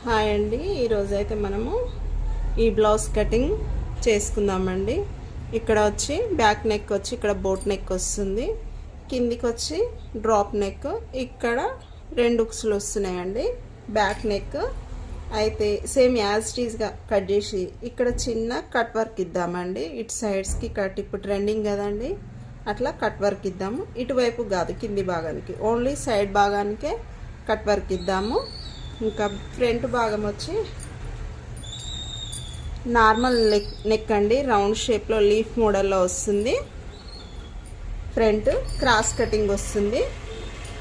Hi అండి. ఈరోజు అయితే మనము ఈ బ్లౌజ్ కటింగ్ చేసుకుందామండి. ఇక్కడ వచ్చి బ్యాక్ నెక్ వచ్చి ఇక్కడ బోట్ నెక్ వస్తుంది, కిందికి వచ్చి డ్రాప్ నెక్, ఇక్కడ 2 ఉక్సులు వస్తున్నాయండి. బ్యాక్ నెక్ అయితే సేమ్ యాజ్ టీజ్గా కట్ చేసి ఇక్కడ చిన్న కట్ వర్క్ ఇద్దామండి. ఇటు సైడ్స్కి కట్, ఇప్పుడు ట్రెండింగ్ కదండి, అట్లా కట్ వర్క్ ఇద్దాము. ఇటువైపు కాదు, కింది భాగానికి, ఓన్లీ సైడ్ భాగానికే కట్ వర్క్ ఇద్దాము. ఇంకా ఫ్రంట్ భాగం వచ్చి నార్మల్ నెక్ అండి, రౌండ్ షేప్లో లీఫ్ మోడల్లో వస్తుంది. ఫ్రంట్ క్రాస్ కటింగ్ వస్తుంది,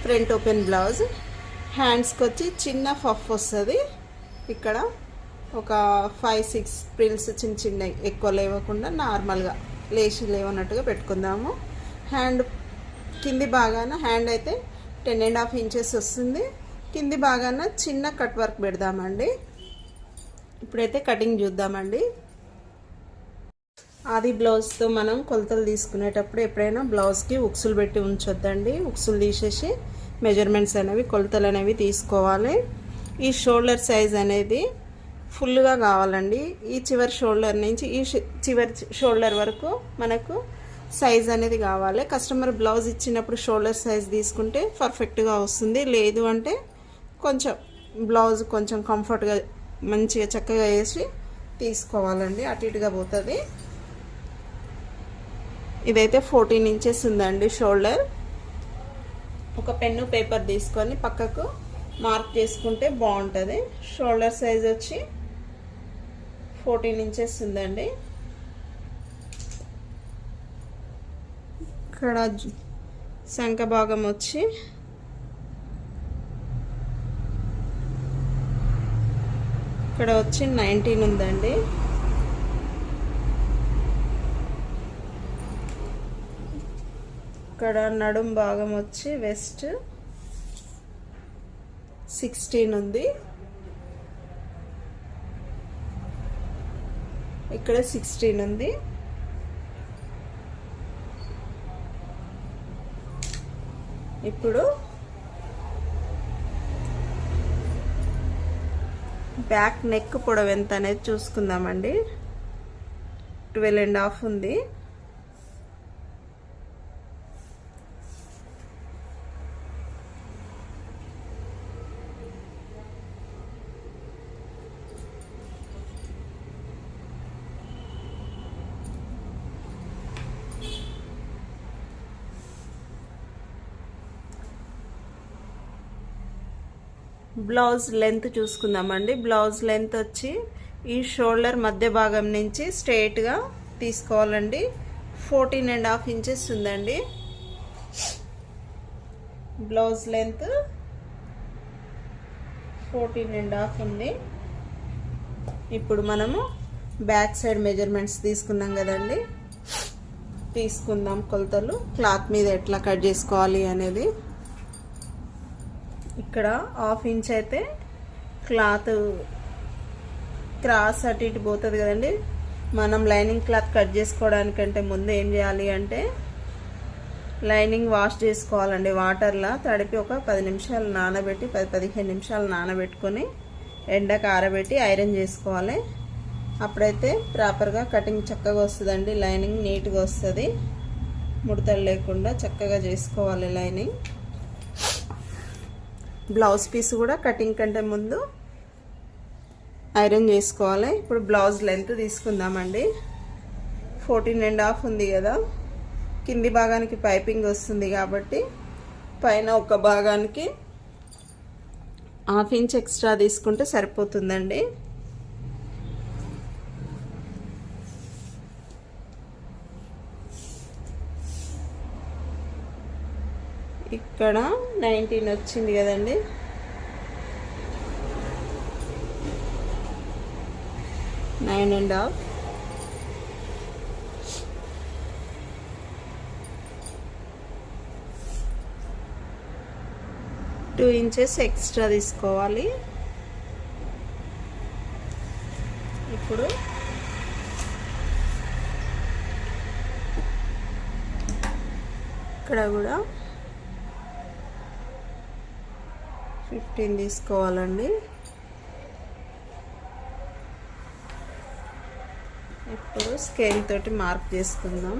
ఫ్రంట్ ఓపెన్ బ్లౌజ్. హ్యాండ్స్కి వచ్చి చిన్న ఫఫ్ వస్తుంది. ఇక్కడ ఒక 5-6 ప్రిల్స్ చిన్న చిన్న, ఎక్కువ లేవకుండా నార్మల్గా లేచి లేవన్నట్టుగా పెట్టుకుందాము. హ్యాండ్ కింది భాగాన హ్యాండ్ అయితే 10.5 ఇంచెస్ వస్తుంది. కింది భాగాన చిన్న కట్ వర్క్ పెడదామండి. ఇప్పుడైతే కటింగ్ చూద్దామండి. ఆది బ్లౌజ్తో మనం కొలతలు తీసుకునేటప్పుడు ఎప్పుడైనా బ్లౌజ్కి ఉక్సులు పెట్టి ఉంచొద్దండి. ఉక్సులు తీసేసి మెజర్మెంట్స్ అనేవి, కొలతలు అనేవి తీసుకోవాలి. ఈ షోల్డర్ సైజ్ అనేది ఫుల్గా కావాలండి. ఈ చివరి షోల్డర్ నుంచి ఈ చివరి షోల్డర్ వరకు మనకు సైజ్ అనేది కావాలి. కస్టమర్ బ్లౌజ్ ఇచ్చినప్పుడు షోల్డర్ సైజ్ తీసుకుంటే పర్ఫెక్ట్గా వస్తుంది. లేదు అంటే కొంచెం బ్లౌజ్ కొంచెం కంఫర్ట్గా మంచిగా చక్కగా వేసి తీసుకోవాలండి, అటు ఇటుగా పోతుంది. ఇదైతే 14 ఇంచెస్ ఉందండి షోల్డర్. ఒక పెన్ను పేపర్ తీసుకొని పక్కకు మార్క్ చేసుకుంటే బాగుంటుంది. షోల్డర్ సైజ్ వచ్చి 14 ఇంచెస్ ఉందండి. ఇక్కడ శంఖ భాగం వచ్చి ఇక్కడ వచ్చి 19 ఉందండి. ఇక్కడ నడుం భాగం వచ్చి వెస్ట్ 16 ఉంది. ఇక్కడ 16 ఉంది. ఇప్పుడు బ్యాక్ నెక్ పొడవు ఎంత అనేది చూసుకుందామండి. 12.5 ఉంది. బ్లౌజ్ లెంత్ చూసుకుందామండి. బ్లౌజ్ లెంత్ వచ్చి ఈ షోల్డర్ మధ్య భాగం నుంచి స్ట్రైట్గా తీసుకోవాలండి. 14.5 ఇంచెస్ ఉందండి బ్లౌజ్ లెంత్. 14.5 ఉంది. ఇప్పుడు మనము బ్యాక్ సైడ్ మెజర్మెంట్స్ తీసుకున్నాం కదండి, తీసుకుందాం కొలతలు. క్లాత్ మీద ఎట్లా కట్ చేసుకోవాలి అనేది. ఇక్కడ 1/2 ఇంచ్ అయితే క్లాత్ క్రాస్ అటు ఇటు పోతుంది కదండి. మనం లైనింగ్ క్లాత్ కట్ చేసుకోవడానికంటే ముందు ఏం చేయాలి అంటే లైనింగ్ వాష్ చేసుకోవాలండి. వాటర్లో తడిపి ఒక 10 నిమిషాలు నానబెట్టి, 10-15 నిమిషాలు నానబెట్టుకొని ఎండకు ఆరబెట్టి ఐరన్ చేసుకోవాలి. అప్పుడైతే ప్రాపర్గా కటింగ్ చక్కగా వస్తుందండి. లైనింగ్ నీట్గా వస్తుంది, ముడతలు లేకుండా చక్కగా చేసుకోవాలి లైనింగ్. బ్లౌజ్ పీస్ కూడా కటింగ్ కంటే ముందు ఐరన్ చేసుకోవాలి. ఇప్పుడు బ్లౌజ్ లెంత్ తీసుకుందామండి. 14.5 ఉంది కదా, కింది భాగానికి పైపింగ్ వస్తుంది కాబట్టి పైన ఒక భాగానికి 1/2 ఇంచ్ ఎక్స్ట్రా తీసుకుంటే సరిపోతుందండి. ఇక్కడ 19 వచ్చింది కదండి. 9.5. టూ ఇంచెస్ ఎక్స్ట్రా తీసుకోవాలి. ఇప్పుడు ఇక్కడ కూడా 15 తీసుకోవాలండి. స్కేల్ తోటి మార్క్ చేసుకుందాం.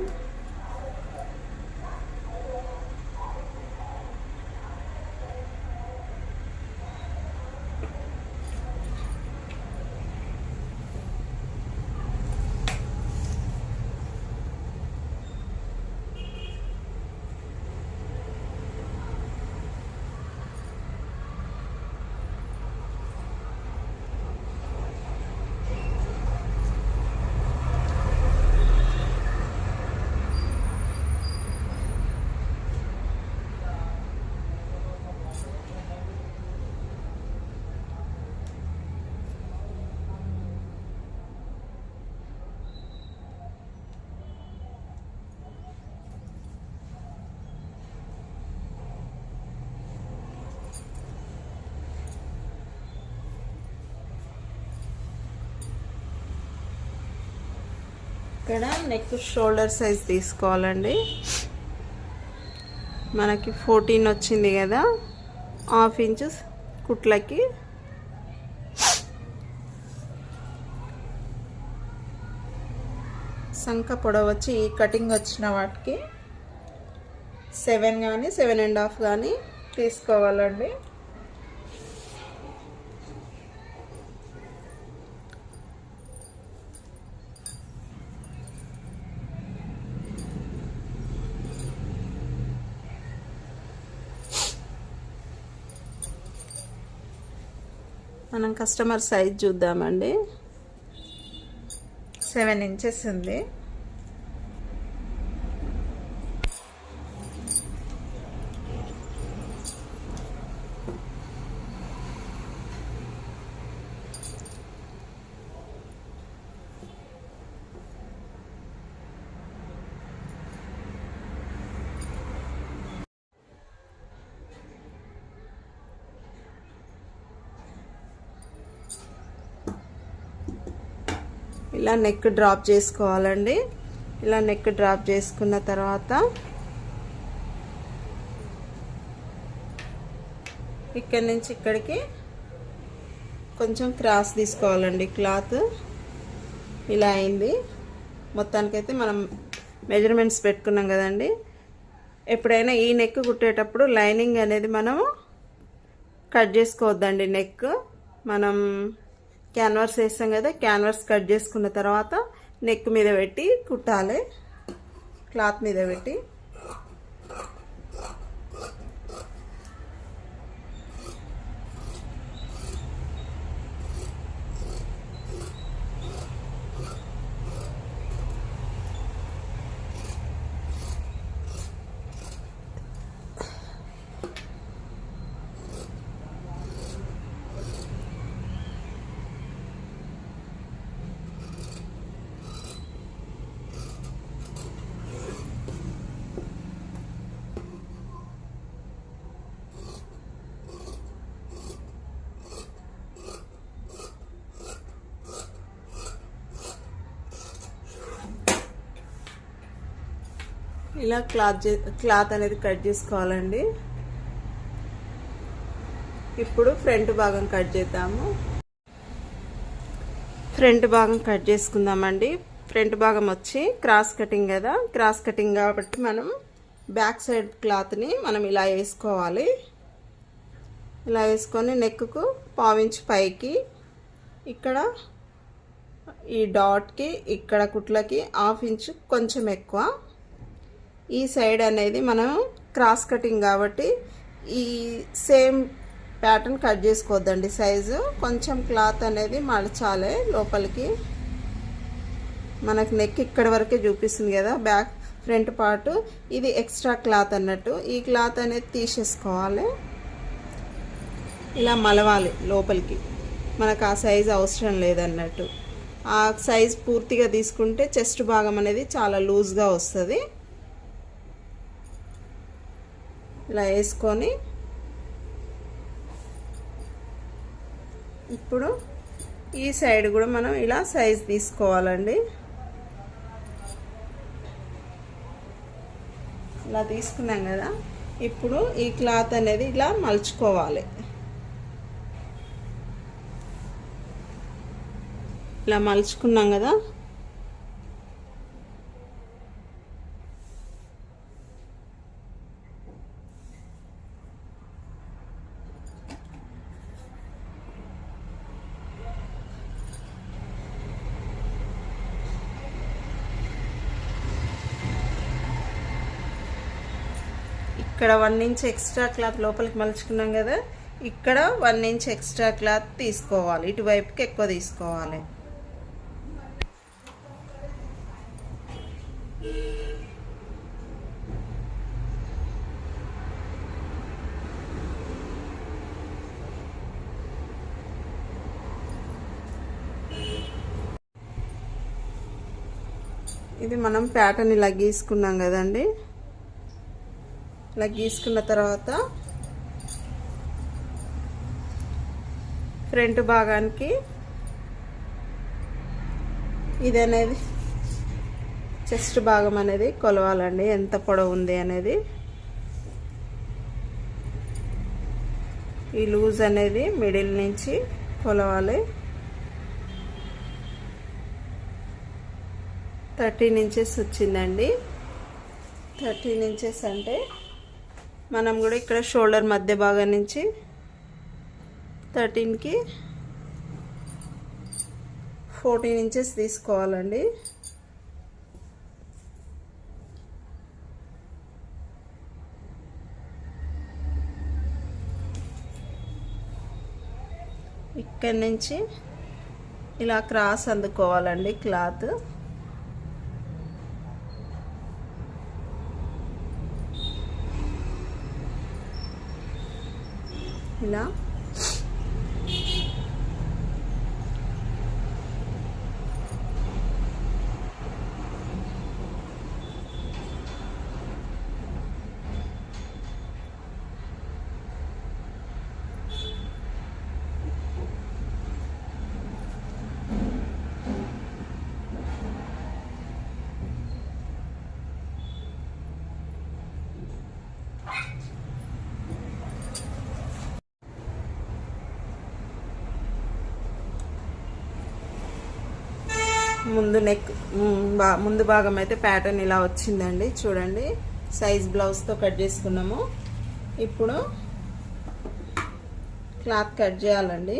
ఇక్కడ నెక్ షోల్డర్ సైజ్ తీసుకోవాలండి. మనకి 14 వచ్చింది కదా, హాఫ్ ఇంచ్ కుట్లకి సంక పొడవు వచ్చి ఈ కటింగ్ వచ్చిన వాటికి 7 కానీ 7.5 కానీ తీసుకోవాలండి. మనం కస్టమర్ సైజ్ చూద్దామండి. 7 ఇంచెస్ ఉంది. ఇలా నెక్ డ్రాప్ చేసుకోవాలండి. ఇలా నెక్ డ్రాప్ చేసుకున్న తర్వాత ఇక్కడి నుంచి ఇక్కడికి కొంచెం క్రాస్ తీసుకోవాలండి. క్లాత్ ఇలా అయింది. మొత్తానికైతే మనం మెజర్మెంట్స్ పెట్టుకున్నాం కదండి. ఎప్పుడైనా ఈ నెక్ కుట్టేటప్పుడు లైనింగ్ అనేది మనము కట్ చేసుకోవద్దండి. నెక్ మనం క్యాన్వాస్ వేస్తాం కదా, క్యాన్వాస్ కట్ చేసుకున్న తర్వాత నెక్ మీద పెట్టి కుట్టాలి. క్లాత్ మీద పెట్టి ఇలా క్లాత్ అనేది కట్ చేసుకోవాలండి. ఇప్పుడు ఫ్రంట్ భాగం కట్ చేద్దాము. ఫ్రంట్ భాగం కట్ చేసుకుందామండి. ఫ్రంట్ భాగం వచ్చి క్రాస్ కటింగ్ కదా, క్రాస్ కటింగ్ కాబట్టి మనం బ్యాక్ సైడ్ క్లాత్ని మనం ఇలా వేసుకోవాలి. ఇలా వేసుకొని నెక్కు పావించి పైకి, ఇక్కడ ఈ డాట్కి ఇక్కడ కుట్లకి హాఫ్ ఇంచ్ కొంచెం ఎక్కువ. ఈ సైడ్ అనేది మనం క్రాస్ కటింగ్ కాబట్టి ఈ సేమ్ ప్యాటర్న్ కట్ చేసుకోవద్దండి. సైజు కొంచెం క్లాత్ అనేది మలచాలి లోపలికి. మనకు నెక్ ఇక్కడ వరకే చూపిస్తుంది కదా బ్యాక్ ఫ్రంట్ పార్ట్, ఇది ఎక్స్ట్రా క్లాత్ అన్నట్టు. ఈ క్లాత్ అనేది తీసేసుకోవాలి. ఇలా మలవాలి లోపలికి. మనకు ఆ సైజు అవసరం లేదన్నట్టు. ఆ సైజ్ పూర్తిగా తీసుకుంటే చెస్ట్ భాగం అనేది చాలా లూజ్గా వస్తుంది. ఇలా వేసుకొని ఇప్పుడు ఈ సైడ్ కూడా మనం ఇలా సైజ్ తీసుకోవాలండి. ఇలా తీసుకున్నాం కదా, ఇప్పుడు ఈ క్లాత్ అనేది ఇలా మలుచుకోవాలి. ఇలా మలుచుకున్నాం కదా, ఇక్కడ 1 ఇంచ్ ఎక్స్ట్రా క్లాత్ లోపలికి మలుచుకున్నాం కదా, ఇక్కడ 1 ఇంచ్ ఎక్స్ట్రా క్లాత్ తీసుకోవాలి, ఇటువైపుకి ఎక్కువ తీసుకోవాలి. ఇది మనం ప్యాటర్న్ ఇలా గీసుకున్నాం కదండి. ఇలా గీసుకున్న తర్వాత ఫ్రంట్ భాగానికి ఇది అనేది చెస్ట్ భాగం అనేది కొలవాలండి, ఎంత పొడవు ఉంది అనేది. ఈ లూజ్ అనేది మిడిల్ నుంచి కొలవాలి. 13 ఇంచెస్ వచ్చిందండి. 13 ఇంచెస్ అంటే మనం కూడా ఇక్కడ షోల్డర్ మధ్య భాగం నుంచి 13కి 14 ఇంచెస్ తీసుకోవాలండి. ఇక్కడి నుంచి ఇలా క్రాస్ అందుకోవాలండి క్లాత్. ఇలా ముందు భాగం అయితే ప్యాటర్న్ ఇలా వచ్చిందండి. చూడండి, సైజ్ బ్లౌజ్తో కట్ చేసుకున్నాము. ఇప్పుడు క్లాత్ కట్ చేయాలండి.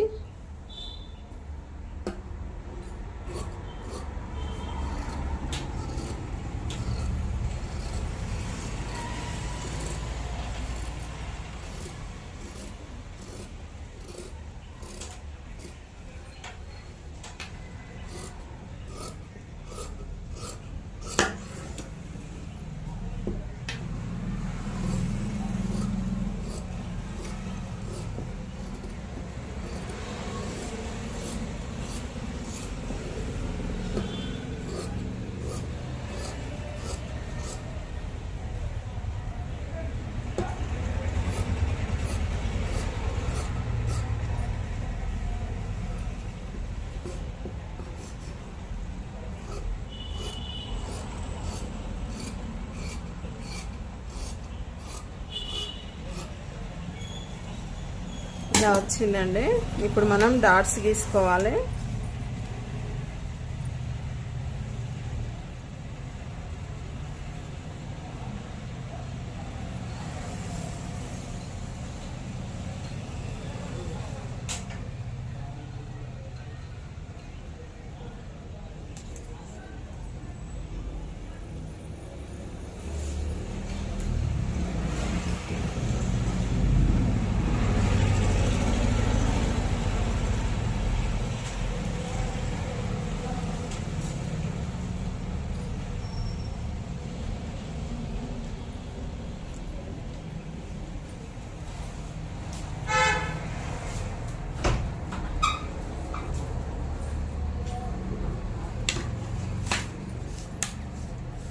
ఇలా వచ్చిందండి. ఇప్పుడు మనం డాట్స్ గీసుకోవాలి.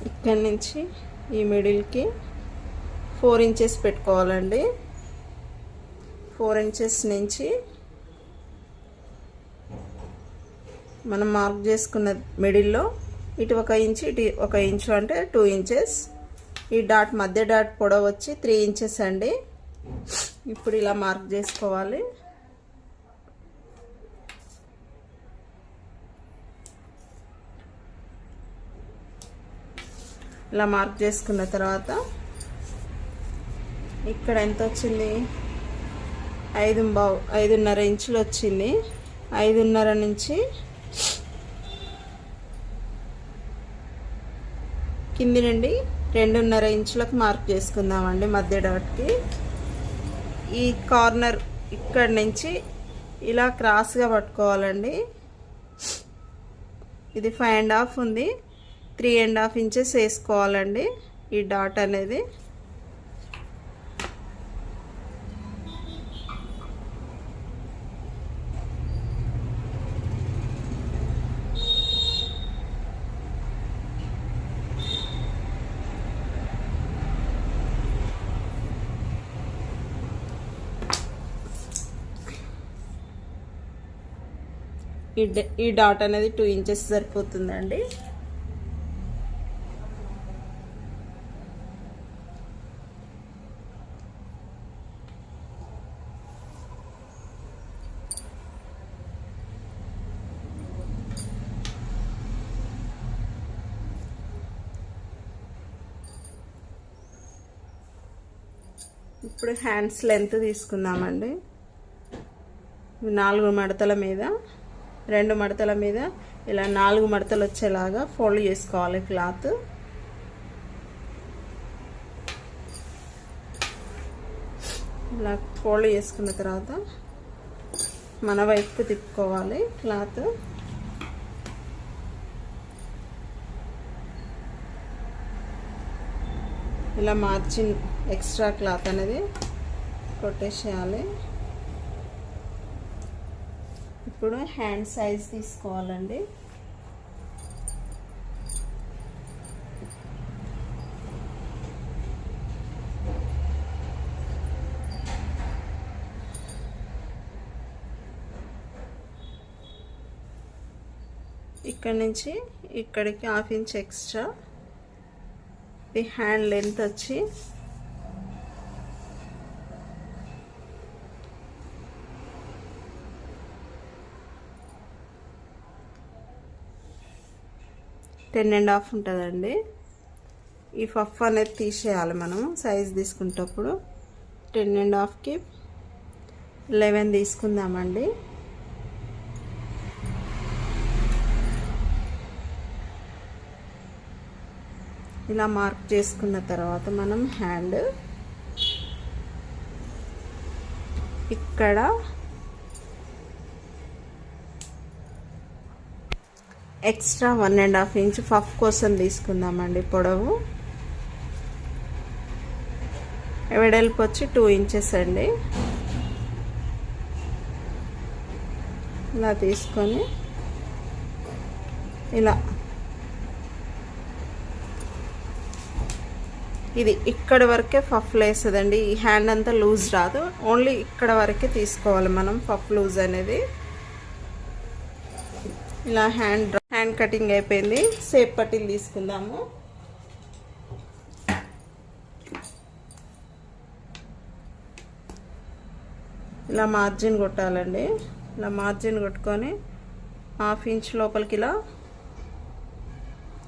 ఇక్కడి నుంచి ఈ మిడిల్కి 4 ఇంచెస్ పెట్టుకోవాలండి. 4 ఇంచెస్ నుంచి మనం మార్క్ చేసుకున్న మిడిల్లో ఇటు 1 ఇంచు, ఇటు 1 ఇంచు, అంటే 2 ఇంచెస్. ఈ డాట్ మధ్య డాట్ పొడవు వచ్చి 3 ఇంచెస్ అండి. ఇప్పుడు ఇలా మార్క్ చేసుకోవాలి. ఇలా మార్క్ చేసుకున్న తర్వాత ఇక్కడ ఎంత వచ్చింది, 5.5 ఇంచులు వచ్చింది. 5.5 నుంచి కింది నుండి 2.5 ఇంచులకు మార్క్ చేసుకుందామండి మధ్య డాట్కి. ఈ కార్నర్ ఇక్కడ నుంచి ఇలా క్రాస్గా పట్టుకోవాలండి. ఇది 5.5 ఉంది, 3.5 ఇంచెస్ వేసుకోవాలండి ఈ డాట్ అనేది. ఈ డాట్ అనేది 2 ఇంచెస్ సరిపోతుందండి. ఇప్పుడు హ్యాండ్స్ లెంత్ తీసుకుందామండి. 4 మడతల మీద, 2 మడతల మీద ఇలా 4 మడతలు వచ్చేలాగా ఫోల్డ్ చేసుకోవాలి క్లాత్. ఇలా ఫోల్డ్ చేసుకున్న తర్వాత మన వైపుకు తిప్పుకోవాలి క్లాత్. ఇలా మార్జిన్ ఎక్స్ట్రా క్లాత్ అనేది కొట్టేసేయాలి. ఇప్పుడు హ్యాండ్ సైజ్ తీసుకోవాలండి. ఇక్కడ నుంచి ఇక్కడికి 1/2 ఇంచ్ ఎక్స్ట్రా. ఈ హ్యాండ్ లెంత్ వచ్చి 10.5 ఉంటుందండి. ఈ పఫ్ అనేది తీసేయాలి మనం సైజ్ తీసుకునేటప్పుడు. 10.5కి 11 తీసుకుందామండి. ఇలా మార్క్ చేసుకున్న తర్వాత మనం హ్యాండ్ ఇక్కడ ఎక్స్ట్రా 1.5 ఇంచ్ పఫ్ కోసం తీసుకుందామండి. పొడవు వెడల్పు వచ్చి 2 ఇంచెస్ అండి. ఇలా తీసుకొని ఇలా ఇది ఇక్కడ వరకే పఫ్ లేస్తుందండి. ఈ హ్యాండ్ అంతా లూజ్ రాదు, ఓన్లీ ఇక్కడ వరకే తీసుకోవాలి మనం పఫ్ లూజ్ అనేది. ఇలా హ్యాండ్ కటింగ్ అయిపోయింది. షేప్ పట్టీలు తీసుకుందాము. ఇలా మార్జిన్ కొట్టాలండి. ఇలా మార్జిన్ కొట్టుకొని 1/2 ఇంచ్ లోపలికి ఇలా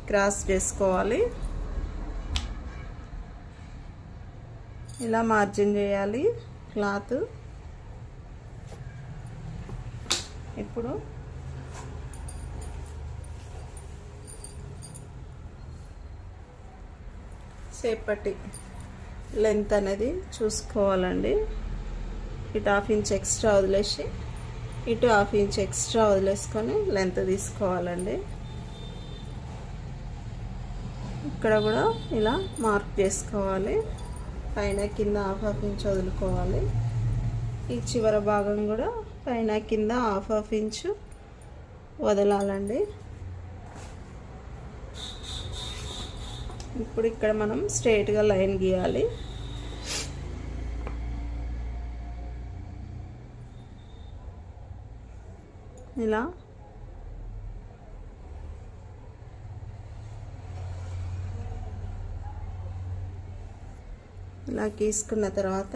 క్రాస్ చేసుకోవాలి. ఇలా మార్జిన్ చేయాలి క్లాత్. ఇప్పుడు షేప్ పట్టి లెంత్ అనేది చూసుకోవాలండి. ఇటు 1/2 ఇంచ్ ఎక్స్ట్రా వదిలేసి ఇటు 1/2 ఇంచ్ ఎక్స్ట్రా వదిలేసుకొని లెంత్ తీసుకోవాలండి. ఇక్కడ కూడా ఇలా మార్క్ చేసుకోవాలి. పైన కింద 1/2 ఇంచ్ వదులుకోవాలి. ఈ చివర భాగం కూడా పైన కింద 1/2 ఇంచ్ వదలాలండి. ఇప్పుడు ఇక్కడ మనం స్ట్రైట్గా లైన్ గీయాలి. ఇలా ఇలా గీసుకున్న తర్వాత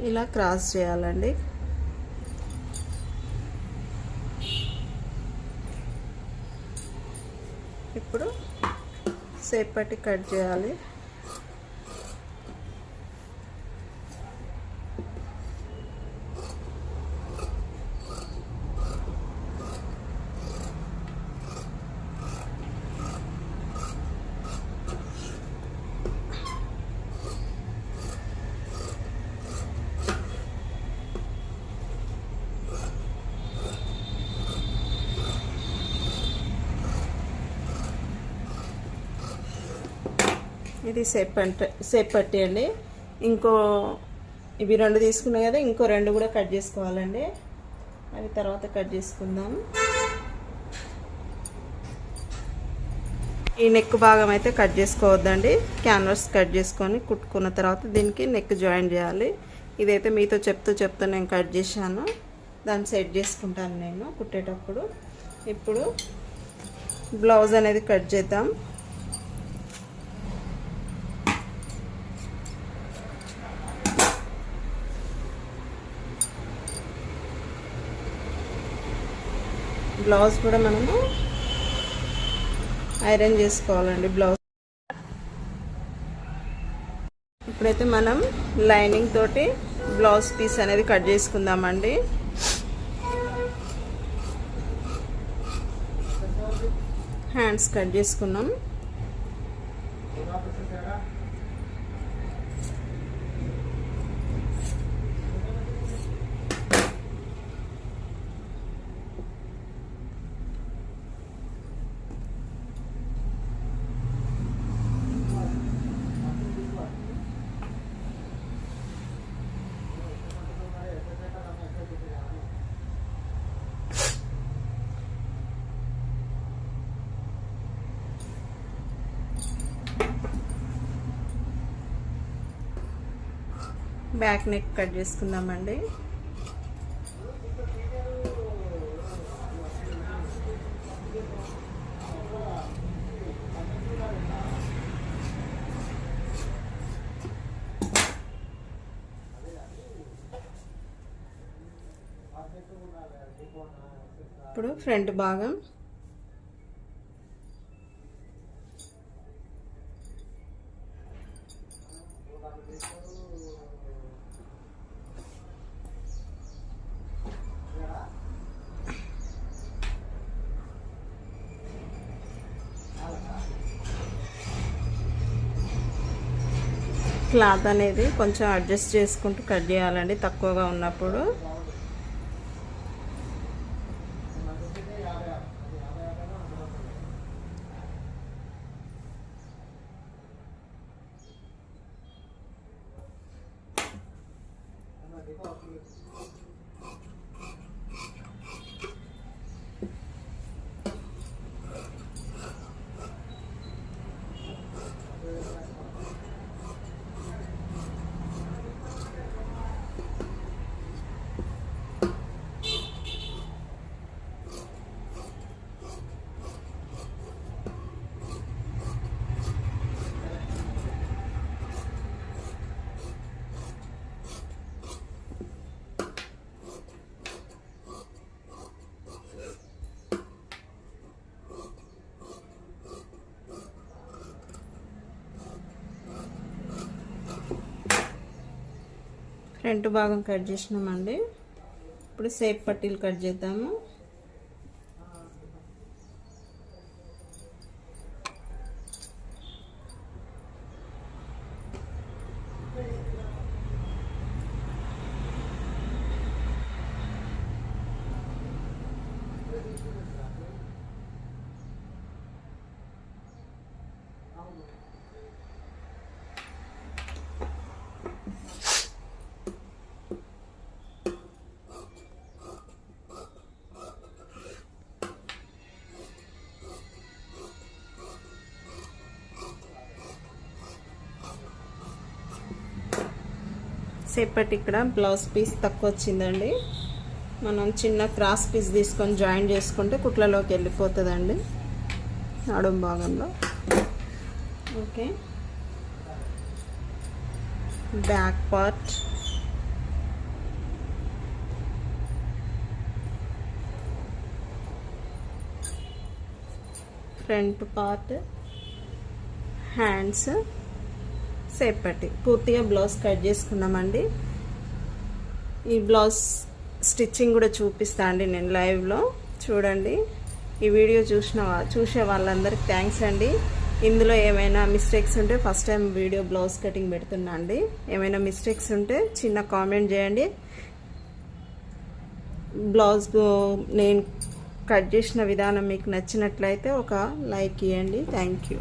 ఇలా క్రాస్ చేయాలండి. ఇప్పుడు షేప్ పట్టి కట్ చేయాలి. ఇది సేప్ పట్టి అండి. ఇంకో ఇవి 2 తీసుకున్నాం కదా, ఇంకో 2 కూడా కట్ చేసుకోవాలండి. అవి తర్వాత కట్ చేసుకుందాం. ఈ నెక్ భాగం అయితే కట్ చేసుకోవద్దండి. క్యాన్వాస్ కట్ చేసుకొని కుట్టుకున్న తర్వాత దీనికి నెక్ జాయిన్ చేయాలి. ఇదైతే మీతో చెప్తూ నేను కట్ చేశాను. దాన్ని సెట్ చేసుకుంటాను నేను కుట్టేటప్పుడు. ఇప్పుడు బ్లౌజ్ అనేది కట్ చేద్దాం. బ్లౌజ్ కూడా మనము ఐరన్ చేసుకోవాలండి. బ్లౌజ్ ఇప్పుడైతే మనం లైనింగ్ తోటి బ్లౌజ్ పీస్ అనేది కట్ చేసుకుందామండి. హ్యాండ్స్ కట్ చేసుకున్నాం. బ్యాక్ నెక్ కట్ చేసుకుందామండి. ఇప్పుడు ఫ్రంట్ భాగం క్లాత్ అనేది కొంచెం అడ్జస్ట్ చేసుకుంటూ కట్ చేయాలండి తక్కువగా ఉన్నప్పుడు. ఫ్రంట్ భాగం కట్ చేసినామండి. ఇప్పుడు సేప్ పట్టీలు కట్ చేద్దాము. సేపటి ఇక్కడ బ్లౌజ్ పీస్ తక్కువ వచ్చిందండి. మనం చిన్న క్రాస్ పీస్ తీసుకొని జాయిన్ చేసుకుంటే కుట్లలోకి వెళ్ళిపోతుందండి నడుము భాగంలో. Okay, back part, front part, hands, సేపటి పూర్తిగా బ్లౌజ్ కట్ చేసుకున్నామండి. ఈ బ్లౌజ్ స్టిచ్చింగ్ కూడా చూపిస్తా అండి నేను లైవ్లో. చూడండి, ఈ వీడియో చూసే వాళ్ళందరికీ థ్యాంక్స్ అండి. ఇందులో ఏమైనా మిస్టేక్స్ ఉంటే first time video blouse cutting పెడుతున్నా అండి. ఏమైనా మిస్టేక్స్ ఉంటే చిన్న కామెంట్ చేయండి. బ్లౌజ్ నేను కట్ చేసిన విధానం మీకు నచ్చినట్లయితే ఒక లైక్ ఇవ్వండి. Thank you.